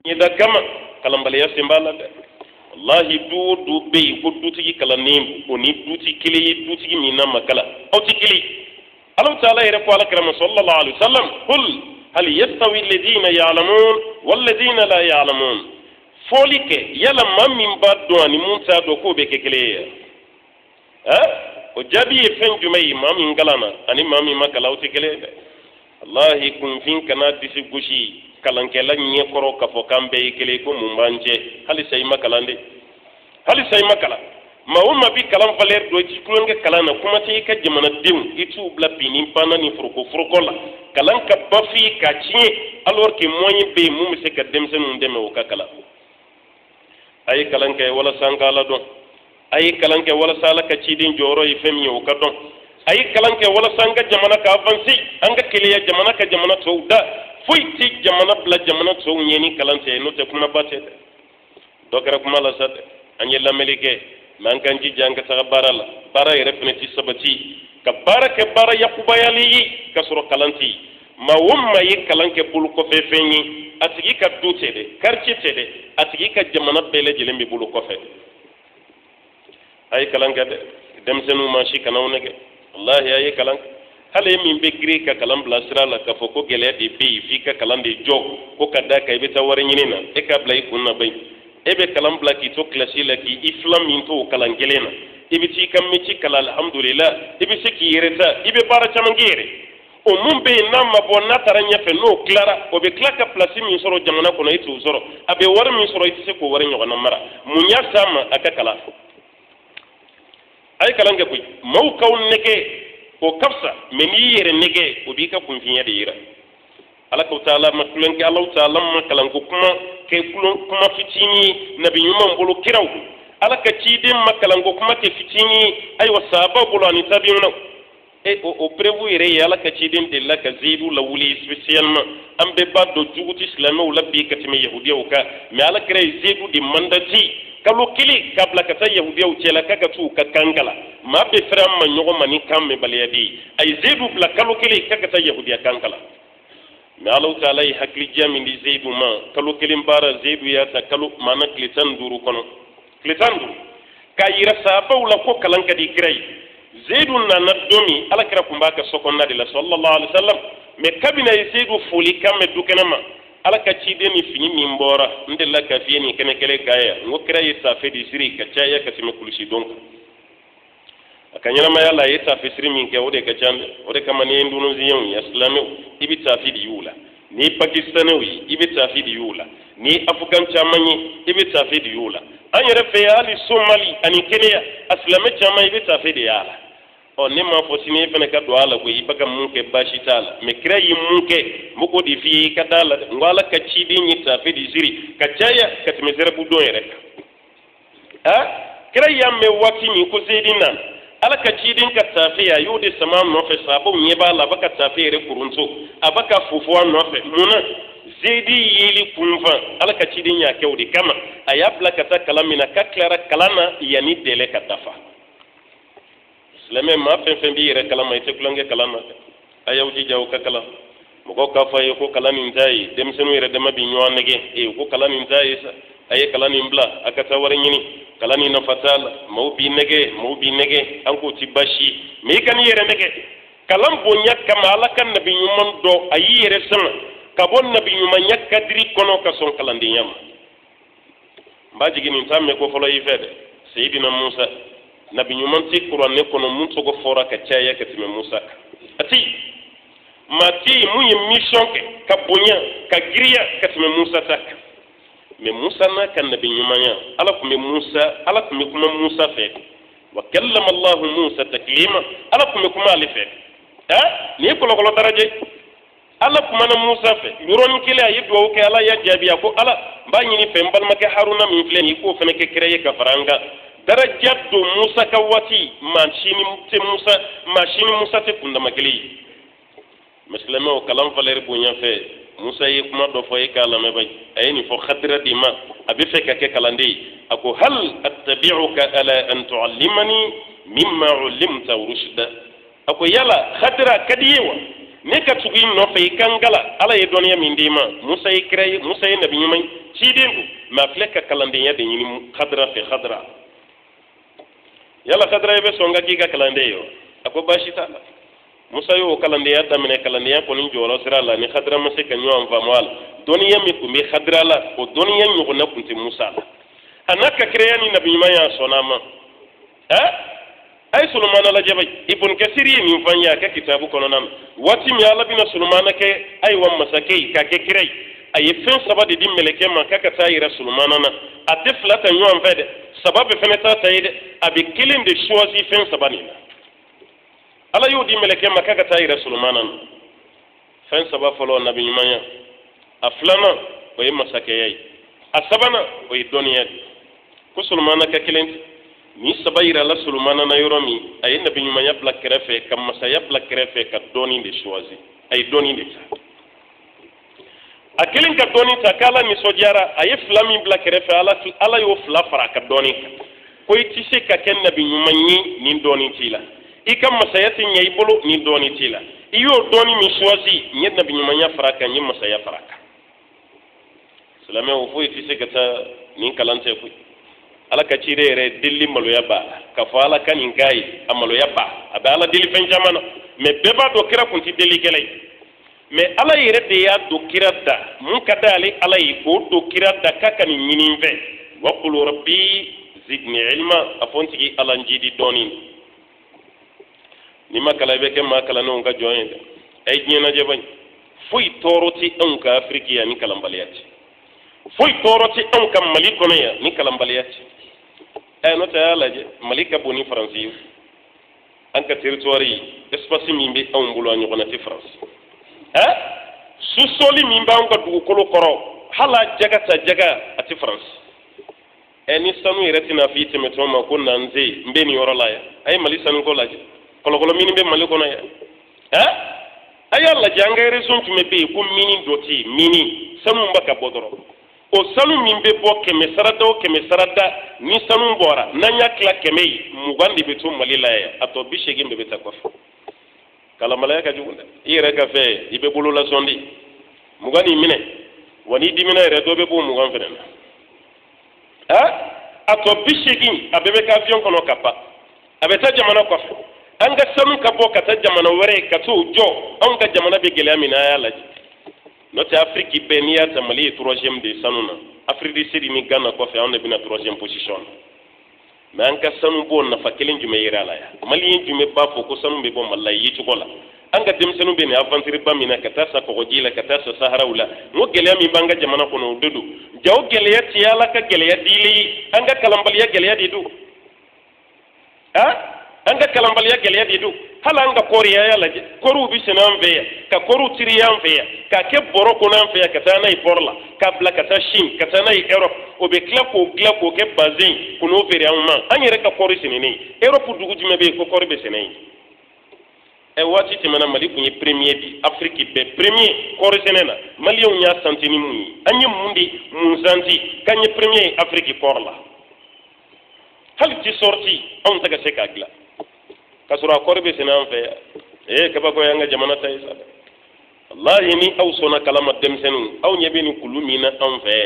ni da kama kalambaliya simbala de wallahi du be ko dutigi kala ne oni dutigi mina makala o tikili Allah ta'ala yare ko alakram sallallahu alaihi wasallam qul hal yastawi alladhina ya'lamun wal ladina la ya'lamun folike yala mammin baddo ani munta do ko be kekele o jabi fen jumay mammin galana ani mammin makala o tikele wallahi kun fin kana disi gushi kalanke la nye koro kafo kambe kele ko mumbanje hali say makalande hali say makala ma umma bi kalam valer do ci kulonge kalana kuma ci ka jamana dew itu bla pinin pana ni furko la kalan ka bafi ka ci alors que moyen be mum se ka dem sen mum deme o ka kala ay kalanke wala sankala don ay kalanke wala sala ka ci din joro yi femi o ka don ay kalanke wala sanga jamana ka avanci anga kiliya jamana ka jamana tawda foyti jamana bla jamana taw nyeni kalante no te kuma batte dokara kuma la sat anye lamelike man kan ji janga ta barala bara yere feneti sabati ka barake bara yakubayali ka soro kalanti ma wumma yi kalanke bulu ko fefenyi atigi ka dute de karci tede atigi ka jamana bele jelembe bulu ko fe ay kalanka de dem senu ma shi kanawne wallahi ay kalanka hale min be gri ka kalam bla sira la ka foko gele de bi fi ka kalam de jog ko kada ka ibe ta war nyinina e ka bla ikunna bay ebe kalam bla ki to klasi la ki islam min to kalan gelena ibe ti kam mi ci kala alhamdulillah ibe siki yereta ibe bara chamangere o mun be namma bo natara nyafe no clara o be klaka plasi min soro jamana ko no itu soro abe war min soro itu se ko war nyogona mara munya sama aka kala ay kalanga ko maw kawn neke ko kafsa men yere nege o bi ka kun finya de yira ala ko taala ma kulen ke Allah taala ma kalan ko kuma ke kuma fitini nabi nyuma mbolo kiraw ala ka ci dem ma kalan ko kuma ke fitini ay wa sababu la ni tabiyuna e o prevu yere ala ka ci dem de la ka zidu la wuli spécialement ambe ba do juguti islamo wala bi ka timi yahudiya o ka me ala kre zidu di mandati kalo kili kabla ka ta yahudiya o cela ka tu ka kangala ma be fram ma nyogo mani kamme baliyadi ay zidu bla kalo kili ka ta yahudiya kangala me Allah taala yi hakli jami ndi zidu ma kalo kili mbara zidu ya ta kalo mana klitan duru kono klitan duru ka yira saba wala ko kalanka di kray zidu na nadomi ala kira kumba ka sokonna de la sallallahu alaihi wasallam me kabina zidu fuli kamme dukenama ala ka ci de ni fini min bora ndella ka fieni kene kele kaya ngo kira yi sa fe di siri ka chaya ka time kulisi donc akanyala ma yalla yi sa fe siri min ke ode ka chande ode kama ni ndunu ziyon ya islami ibi ta fi di yula ni pakistanawi ibi ta fi di yula ni afghan chamanyi ibi ta fi di yula an yere fe ali somali ani kenya aslame chama ibi ta fi di yala o ne ma fo sini fene ka do ala go ibaka munke bashi tala me kira yi munke muko di fi ka dala ngala ka ci di ni ta fi di siri ka chaya ka tme zere bu do yere kira ya me wati ni ko zedina ala ka ci din ka tafiya yudi samam no fe sabo nyeba la baka tafire kurunto abaka fufuwa no fe muna zedi yili kunfa ala ka ci din ya kewdi kama ayabla ka ta kalamina ka klara kalana yani dele ka dafa leme ma fen bi yere kalama ite kulonge kalama ayaw ji jaw ka kala mo ko ka fay ko kala nin tay dem senu yere dem bi nyonege e ko kala nin tay sa ay kala nin bla akata war nyini kala nin na fatal mo bi nege an ko ti bashi me kan yere nege kalam bo nyakka mala kan nabi nyumon do ay yere sama ka bon nabi nyuma nyakka diri kono ka son kala ndi nyam mbaji gini tamme ko folo yi fede sayidina Musa nabi nyuman ti Qur'an ne kono mun to go fora ka chaya ka time Musa ati mati mu yi mission ke ka bonya ka griya ka time Musa tak me Musa na kan nabi nyumanya ala kuma Musa fe wa kallama Allah Musa taklima ala kuma ali fe ni ko lo daraje ala kuma na Musa fe yuron kile ayi do ke ala ya jabiya ko ala ba nyini fe mbal make Haruna min flen yi ko fene ke kreye ka faranga darajat do Musa kawati mashini Musa te kunda magli muslima o kalam faler bunya fe Musa yi kuma do fo yi kala me bay ayni fo khadra di ma abi fe ka ke kalandi ako hal attabi'uka ala an tu'allimani mimma 'allimta rushda ako yala khadra kadiyewa ne ka tugi no fe kangala ala ye doniya min dima Musa yi nabi nyumai ciden ma fleka kalande ya de nyini khadra fi khadra yalla khadra be songa ki ka kalande yo ako bashita musa yo kalande ya damine kalande ya ko ni jolo sirala ni khadra ma se kanyo am famal doniya mi ko mi khadra la o doniya mi ko na kunti musa anaka kreyani nabi maya sonama ay sulmana la jabay ibn kasiri min fanya ka kitabu kono nan wati mi ala bina sulmana ke ay wa masake ka ke kirei ay fen sabade dim meleke ma ka ka tayira sulmana na ate flata nyon fede sababe feneta tayide abi kilin de choisi fen sabani ala yo dim meleke ma ka ka tayira sulmana na fen sababa folo nabi manya aflana o yi masake yai asabana o yi doniya ko sulmana ka kilin ni sabayira la sulmana na yoromi ay nabi nyuma ya bla krefe kam masaya bla krefe ka doni de choisi ay doni de ta akelin ka doni ta kala ni sojara ay flami bla krefe ala yo fla fara ka doni ko itise ka ken nabi nyuma ni doni tila ikam masaya tin nyai bolo ni doni tila iyo doni mi choisi ni nabi nyuma ya fara ka ni masaya fara ka salame o fo itise ka ta ni kalante ko ala ka ci re dilli maloya ba ka fa ala kan ngai amaloya ba ada ala dilli fen jamana me beba do kira kunti dilli gelay me ala yere de ya do kira da mun ka dali ala yi ko do kira da kaka ni nyinin fe wa qul rabbi zidni ilma afonti ala njidi donin ni makala be ke makala no nga joyen ay nyena je bañ fuy toroti an ka afrikiya ni kalambaliyati fuy toroti an kam mali kono ya ni kalambaliyati no ta laje malika boni français an ka territoire espace min be an bulo an yona ti france su soli min ba an ka dugu kolo koro hala jaga ta jaga ati france ni sanu iretina fi temeto ma ko nanze mbe ni yoro la ya ay mali sanu ko laje kolo kolo min be mali kono ya ay alla janga raison tu me be ko mini doti mini sanu mbaka bodoro o sanu min be bo keme sarada ni sanu bora nanya kla keme mugandi betu malila ya ato bishegi be betakof kala malaika jugunda ire ka fe ibe bulu la sondi mugani mine wani dimina ire do be bo mugan fenena ato bishegi abebe ka avion kono kapa abeta jamana kof anga sanu kapo kata jamana were katu jo anga jamana be gele amina ya laji notre Afrique benia tamali 3e de sanuna Afrique du Sud mi Ghana ko fe on bina 3e position mais anka sanu bon na fakelen jume yirala ya mali jume ba fo ko sanu be bon mallay yi ci gola anga dem sanu be ni aventure ba mina kata sa ko jila kata sa sahara wala mo gele mi banga jamana ko no dudu jaw gele ya ti yala ka gele ya dili anga kalambal ya gele ya didu anga kalambal ya gele ya didu hala anga koriya ya laje koru bi senan veya ka koru tiriyan veya ka ke boro konan veya ka ta nay porla ka bla ka ta shin ka ta nay europe o be gla ko ke bazin kuno fere amma an yere ka kori senene europe dugu jime be ko kori be senene e wati timana mali kunyi premier di afrique be premier kori senena mali on nya santini muni anye mundi munzanti kanye premier afrique porla hal ti sorti on taga se ka gla kasura korbe sinan fe kaba ko yanga jamana tay sa wallahi ni aw sona kalama demsenu aw nyebeni kulumina an fe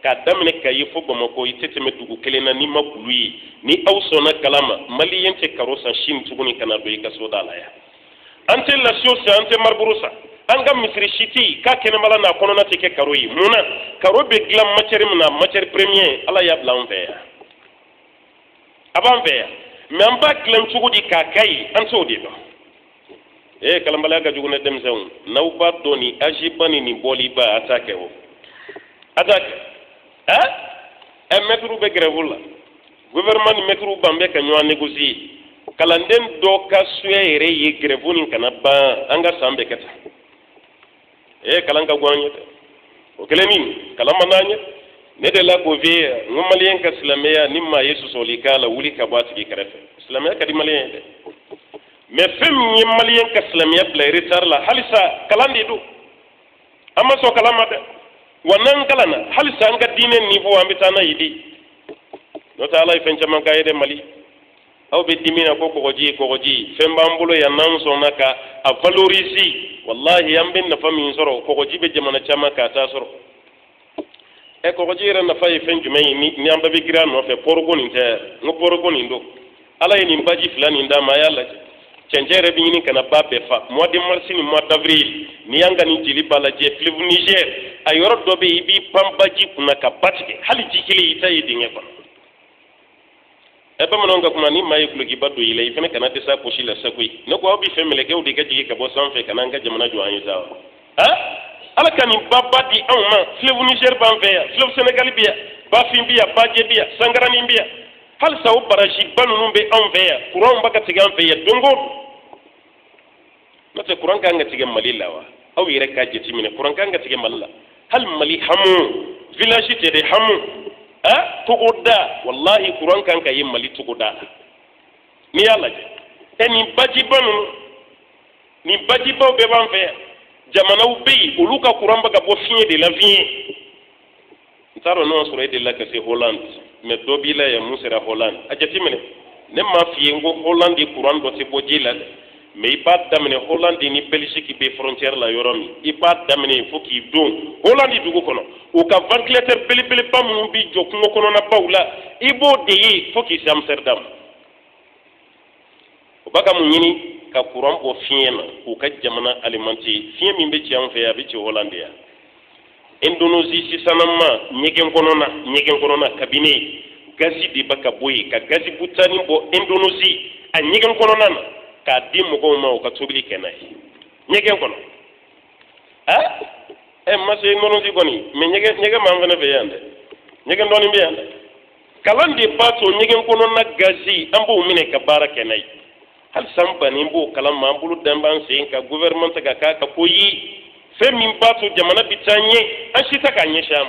ka damne kay fo bama ko yiteteme dugu kelena ni makului ni aw sona kalama mali yente karosa shin tuguni kana do ikaso dala ya ante la siosa ante marburusa anga misri shiti ka kene mala na kono na teke karoyi muna karobe glam matière premier ala ya blan fe aban fe mais an ba kilan cogo di ka kai an so de do kalambala ga juguna dem zaun naw ba doni ajibani ni boli ba atake wo attaque metru be grevula gouvernement metru bambe ka nywa négocier kalanden do ka suye re ye grevuni kana ba anga sambe kata kalanga gwanye o kelemi kalama nanya ne de la ko vie ngomalien ka islameya nimma yesu solikala wuli ka bati krefe islameya ka di malien de mais fem ni malien ka islameya bla retar la halisa kalandi do amma so kalama de wannan kalana halisa anga dinen niveau ambitana yidi no ta ala fen chama ka yede mali aw be dimina ko goji femba mbulo ya nanso naka a valoriser wallahi yambe na fami soro ko goji be jamana chama ka ta soro e ko jira na fay fen jumay ni amba be gira no fe porgo ni te no porgo ni ndo ala ni mbaji fulani nda ma yalla cenjere bi ni kana babbe fa mois de mars ni mois d'avril ni yanga ni jili bala je fleuve Niger ayoro do be bi pambaji kuna ka batike hali jikili ita yi dinge ko e ba mononga kuma ni mayi kulo gibado ile ifene kana de sa poshi la sakui no ko bi femele ke udi gaji ka bo sanfe kana nga jamana jo anyi sawa ha ala kani babba di anma fleuve Niger ban fe ya fleuve Senegal biya ba fimbiya ba je biya sangarani biya hal saw barashi banu be an fe ya kuran baka tigan fe ya dongo nate kuran kan ga tigan malilla wa aw yire ka je timine kuran kan ga tigan malilla hal mali hamu village te de hamu tuguda wallahi kuran kan ka yin mali tuguda ni yalla je eni baji banu ni baji bo be ban fe jamana ubi uluka kuran baga bo fiye de la vie ntaro no sura de la ka se Holland me dobila ya musera Holland ajati mene ne ma fiye ngo Holland kuran do se bojila mais ipa damene Holland ni Belgique be frontière la yoromi ipa damene foki don Holland dugu kono o ka ventilateur bele pamu bi jokungo kono na bawla ibo de yi foki si Amsterdam o baka mu nyini ka kuran bo fiena o ka jamana alimenti fien min be ci an fe ya be ci Holland ya Indonésie si sanama nyegen kono na kabine gazi di baka boyi ka gazi butani bo Indonésie a nyegen kono na ka di mogo ma o ka tobili kenai nyegen kono ma se nono di goni me nyegen ma ngana be yande nyegen doni be yande kalandi pato nyegen kono na gazi ambo mine ka bara kenai hal samba ni mbo kalam ma bulu damban se ka gouvernement ka koyi fe min pato jamana bitanye ashita ka nyesham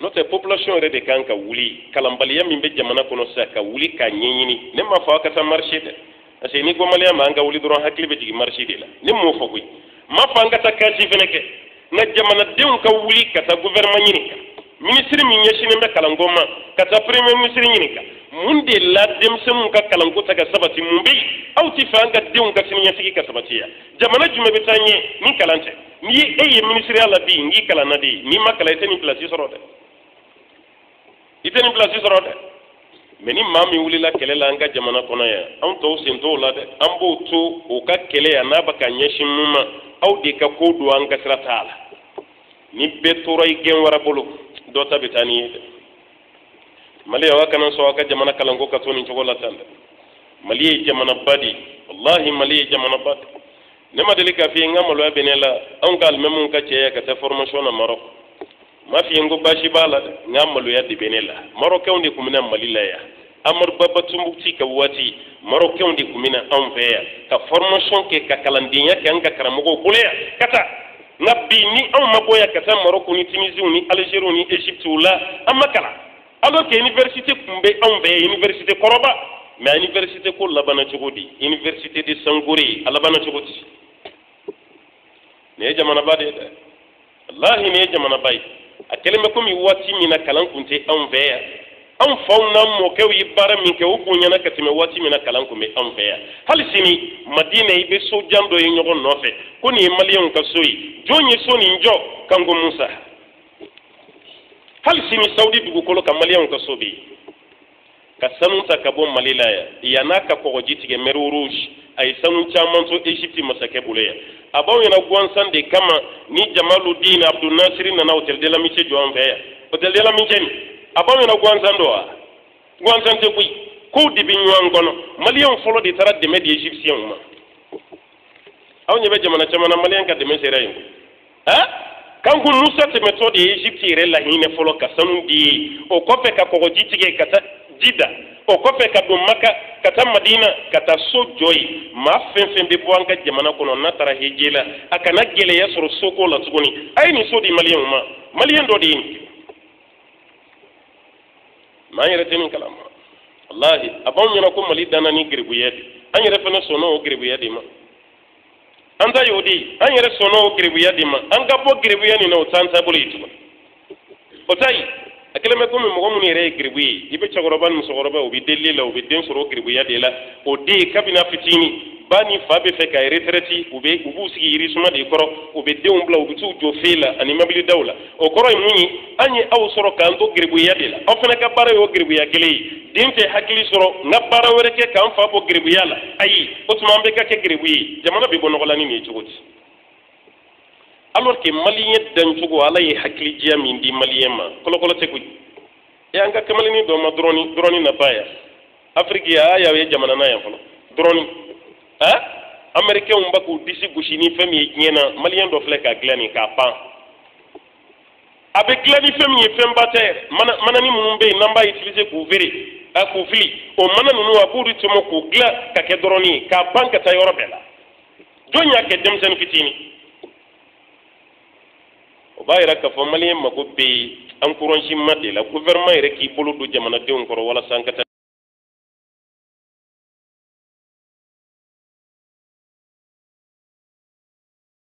notre population est de kanka wuli kalambaliya min be jamana kono sa ka wuli ka nyenyini ne ma fa ka ta marché de ase ni gomaliya ma nga wuli doron hakli be jigi marché de la ne mo fo kuy ma fa nga ta kasi feneke na jamana deun ka wuli ka ta gouvernement nyini ministre min yeshine be kalangoma ka ta premier ministre nyini ka munde la demsem ka kalango ta ka sabati mumbi aw ti fa nga deun ka tin yasiki ka sabati ya jamana jume be tanye ni kalante ni eye ministre ala bi ngi kala na di ni makala ite ni place sorode iteni place sorode meni mami wuli la kele la anga jamana kono ya an to sento la de an bo to o ka kele ya na baka nyeshin muma aw de ka ko do anga sratala ni betoray gen wara bolo do tabitani mali ya wakana so aka jamana kalango ka to ni jogola tande mali jamana badi wallahi mali jamana badi nema delika fi ngamalo ya benela an gal memun ka ce ka ta formation na Maroc ma fi ngo bashi bala ngamalo ya benela Maroc on kumina malila ya amar baba tumbukti ka wati Maroc on kumina envers ka formation ke ka kalandinya ke anga karamogo kuleya kata nabi ni an maboya kata Maroc ni Tunisie ni Algérie ni Égypte wala amakala alors que université kumbe envers université koroba mais université ko labana chogodi université de Sangori alabana chogodi ne jamana bade wallahi ne jamana bai akeleme ko mi wati mina kalan kunte envers an fauna mo ke wi bara min ke ubunya na katime wati mina kalan ko me envers hal sini madina ibe so jando yi nyogo nofe ko ni malion ka soyi jonye soni njo kango musa hal sini saudi dugu kolo ka malion ka sobi ka sanunta ka bon malila ya na ka ko jitige meru rouge ay sanun chaman to Egypte masake buleya abaw yana gwansan de kama ni Jamaluddin Abdul Nasir na hotel de la Miche jo envers hotel de la Miche ni abaw yana gwansan do gwansan te kuy ko dibi nywan gono malion folo de tara de med Egyptien ma aw nyebe jamana chamana malion ka de mesere yo kangu nusa te méthode Egypte ire la hine folo ka sanun di o kope ka ko jitige kata jida o kofe ka do maka kata madina kata so joy ma fen be bo anga jamana kono natara hejela akana gele ya soro soko la tugoni ay ni so di malien do di ma yere temin kalam wallahi abon nyana ko mali dana ni gribu yedi an yere fena sono gribu yedi ma anda yodi an yere sono gribu yedi ma anga bo gribu yani no tanta buli tu o tay akele me ko mi mo mun yere gribuyi ibe chagoroban musogoroba obi delila obi den soro gribuya de la o de kabina fitini ba ni fa bɛ fɛ ka retraite u b'u sigi yirisuma de kɔrɔ u bɛ denw bila u bɛ t'u jɔ fee la ani mobili daw la o kɔrɔ ye mun ye an ye aw sɔrɔ k'an to geribuya de la aw fana ka baara y'o geribuya kelen ye den tɛ hakili sɔrɔ n ka baara wɛrɛ kɛ k'an fa bɔ geribuya la ayi o tuma an bɛ ka kɛ geribu ye jamana bɛ bɔ nɔgɔlanin nin ye cogo di alors que maliyɛn dancogo ala ye hakilidiya min di maliyɛn ma kɔlɔkɔlɔ tɛ koyi an ka kamalennin dɔ ma dɔrɔni nafa yan afiriki a y'a ye jamana na yan fɔlɔ dɔrɔni américains ba k'u disi gosi ni fɛn min ye diɲɛ na maliyɛn dɔ filɛ k'a dilan nin k'a pan a bɛ dilan ni fɛn min ye fɛnba tɛ manani minnu bɛ yen n'an b'a utiliser k'u feere k'u fili o mana ninnu a b'u de tɔmɔ k'u dilan ka kɛ dɔrɔni ye k'a pan ka taa yɔrɔ bɛɛ la jɔn y'a kɛ denmisɛnnin fitinin o b'a yira k'a fɔ maliyɛn mago bɛ encouragement de la gouvernement yɛrɛ k'i bolo don jamanadenw kɔrɔ walasa an ka taa